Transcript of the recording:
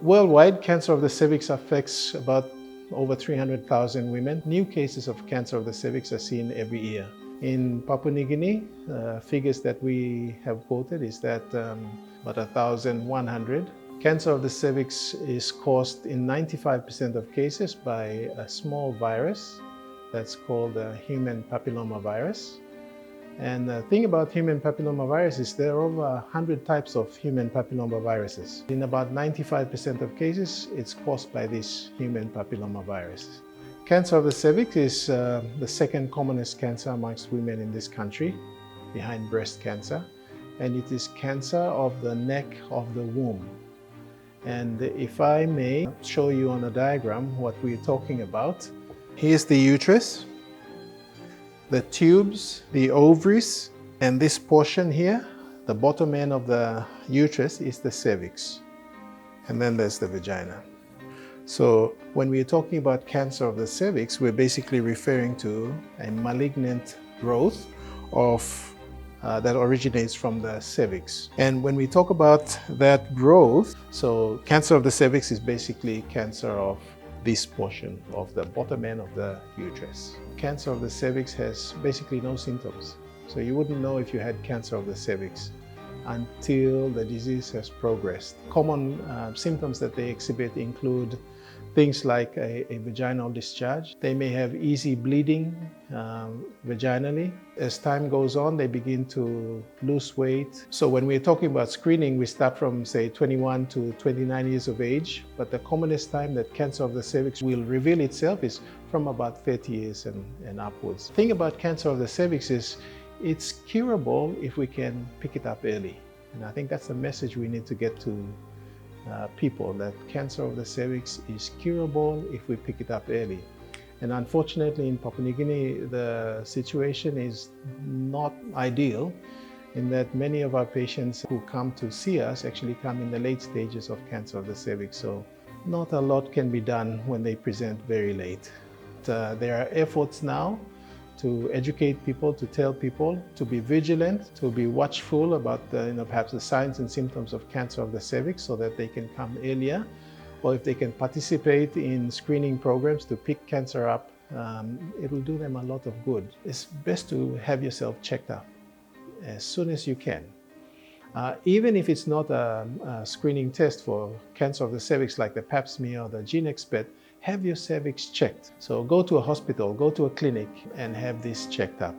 Worldwide, cancer of the cervix affects about over 300,000 women. New cases of cancer of the cervix are seen every year. In Papua New Guinea, figures that we have quoted is that about 1,100. Cancer of the cervix is caused in 95% of cases by a small virus that's called the human papillomavirus. And the thing about human papillomavirus is there are over 100 types of human papillomaviruses. In about 95% of cases, it's caused by this human papillomavirus. Cancer of the cervix is the second commonest cancer amongst women in this country, behind breast cancer. And it is cancer of the neck of the womb. And if I may show you on a diagram what we're talking about. Here's the uterus, the tubes, the ovaries, and this portion here, the bottom end of the uterus, is the cervix. And then there's the vagina. So when we're talking about cancer of the cervix, we're basically referring to a malignant growth that originates from the cervix. And when we talk about that growth, so cancer of the cervix is basically cancer of this portion of the bottom end of the uterus. Cancer of the cervix has basically no symptoms. So you wouldn't know if you had cancer of the cervix until the disease has progressed. Common symptoms that they exhibit include things like a vaginal discharge. They may have easy bleeding vaginally. As time goes on, they begin to lose weight. So when we're talking about screening, we start from, say, 21 to 29 years of age. But the commonest time that cancer of the cervix will reveal itself is from about 30 years and upwards. The thing about cancer of the cervix is it's curable if we can pick it up early. And I think that's the message we need to get to people, that cancer of the cervix is curable if we pick it up early. And unfortunately in Papua New Guinea, the situation is not ideal in that many of our patients who come to see us actually come in the late stages of cancer of the cervix. So not a lot can be done when they present very late. There are efforts now to educate people, to tell people to be vigilant, to be watchful about perhaps the signs and symptoms of cancer of the cervix so that they can come earlier, or if they can participate in screening programs to pick cancer up, it will do them a lot of good. It's best to have yourself checked up as soon as you can. Even if it's not a screening test for cancer of the cervix like the pap smear or the GeneXpert, have your cervix checked. So go to a hospital, go to a clinic and have this checked up.